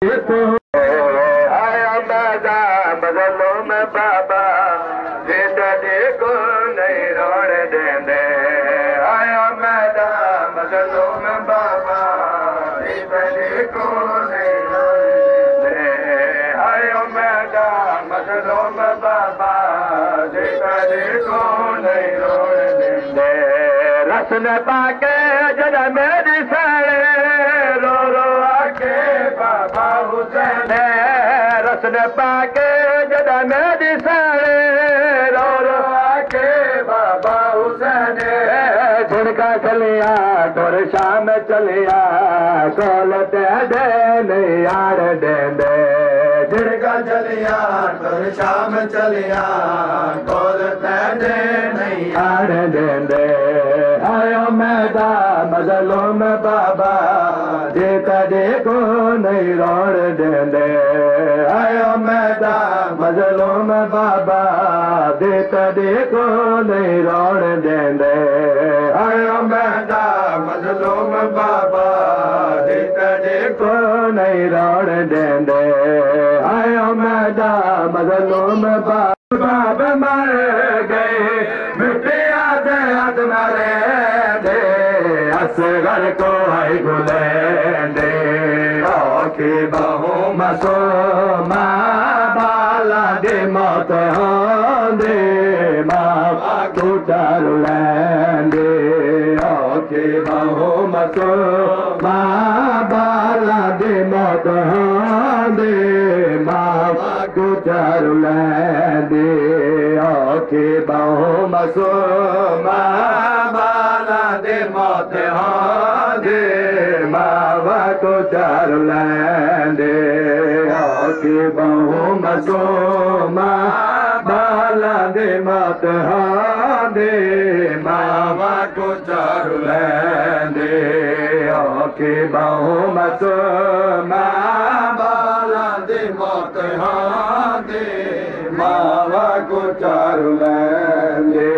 आया मैदान बदलो में बाबा जिंदगी को नहीं रोड़ देंदे आया मैदान बदलो में बाबा जिंदगी को नहीं रोड़ देंदे आया मैदान बदलो में बाबा जिंदगी को नहीं रोड़ देंदे रसन पाके जरा मेरी सारे रो रो आके बाबा हुसैन रसन पाके जरा मेरी सारे रो रो आके बाबा हुसैन झिड़का चलिया तोर शाम चलिया कोल दे नहीं यार देंदे झिड़का चलिया तोर शाम चलिया कोल दे नहीं यार देंदे आयो मैदान मजलूम बाबा जेता देखो नहीं रोड़ देंदे आयो मैदान मजलूम बाबा जेता देखो नहीं रोड़ देंदे आयो मैदान मजलूम बाबा जेता देखो नहीं रोड़ देंदे आयो मैदान मजलूम बाबा मर गए मिटिया दे हाथ मारे दे असगर को है गुलेंदे ओके बहु मसो बाला दे मौत होंदे माँ कुटर लेंदे ओके बहु मसो बाला दे मौत होंदे माँ कुटर लेंदे ओके बहु मसो बाला दे मौत होंदे मावा को चार लेंदे ओके बहु मसो बाला दे मौत होंदे मावा को चार लेंदे ओके बहु मसो बाला दे मौत होंदे मावा को चार लेंदे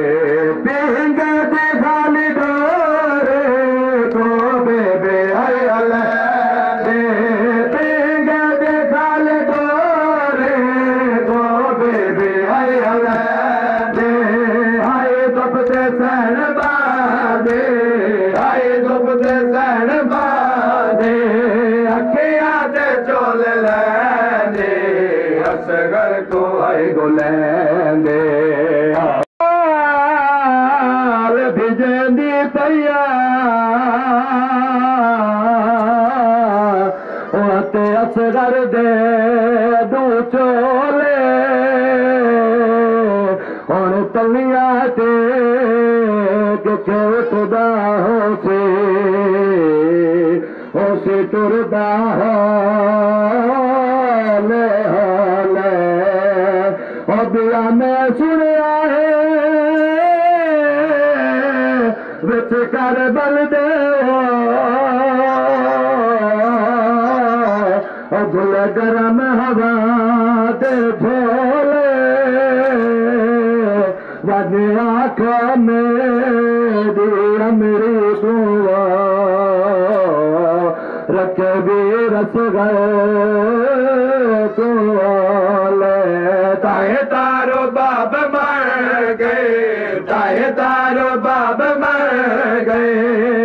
असगर को आई गुलेंदे आल भिजंदी तैयार ओते असगर दे दू चोले हुण तलिया ते किथे उठदा होसे टुरदा बिया में सुनिया है विच कर बल दे भुल गरम हवा दे झोले वजे आँखों में दिया मेरी दुआ रख भी रस गए ताहे तारो बाब मर गए ताहे तारो बाब मर गए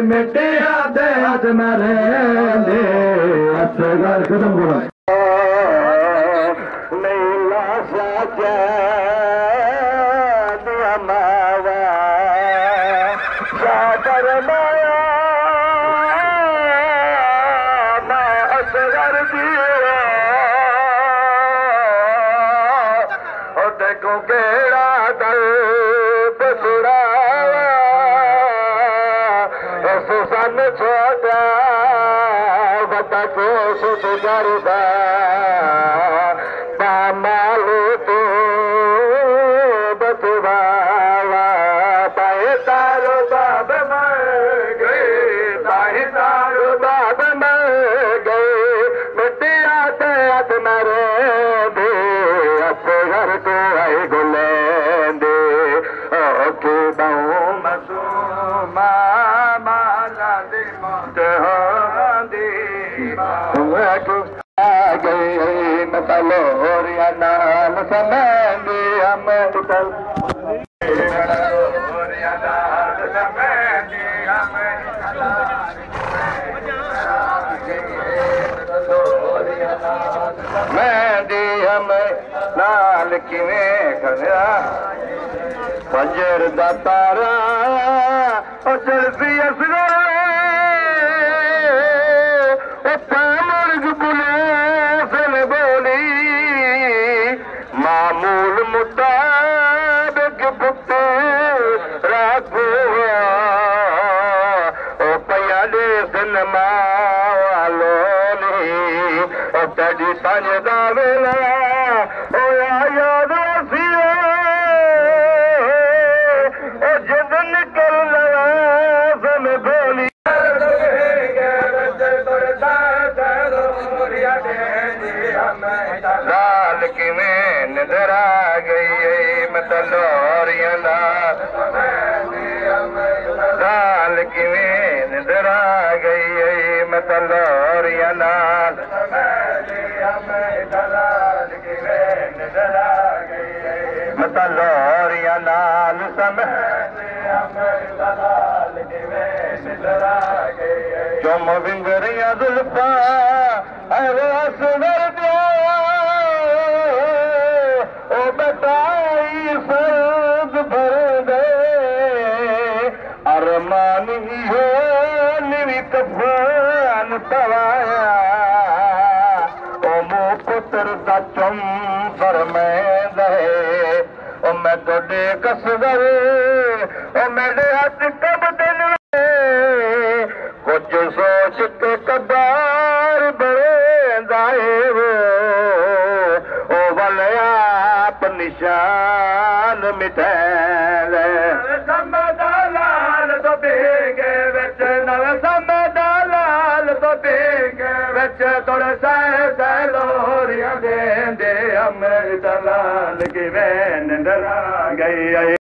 मिटे आधे हाथ मरे दे असगर खत्म बोला नहीं लाशा दिया मावा सागर माया मैं असगर दिया देखो केड़ा दल बसुराया ऐसे सन छोटा बता को सुध करदा मालू तो बतवावा ताहे तारो बाब मर गए ताहे तारो बाब मर गए मिट्टिया ते हाथ मरे दे असगर को आई गुलेंदे ओके बहु मसो माला दे मौत होंदे मेहंदी हमें लाल किवें खड़ा फजर दा तारा ओ चलदी असरा ओ पैमर्ग बुले बोली मामूल मुताबिक पुत्र राखो ओ पया दे सिनमा तेरी संजदा वेला ओ याद वसिया ओ जिद निकल लवाज़ में बोली लाल किवें नजर आ गई मतलोरियां लाल किवें नजर आ गई मतलोरियां मतलोरियां लाल चुम विंगरियां जुल्फा असगर दियो ओ बताई सर्द भर दे अरमानी हो निवी कफन तवाया ओ मो पुत्र दा चुम फरमैंद ओ मैं तोड़े कसगर ओ मेरे हाथ कब दिन कुछ सोच के कबार बड़े दाए ओ वलया आप निशान मिठैले समदालाल तो बेगे विच नव समदालाल तो बेगे विच तोड़ सह लोरियां देंदे अमृत लाल की वैन डरा गई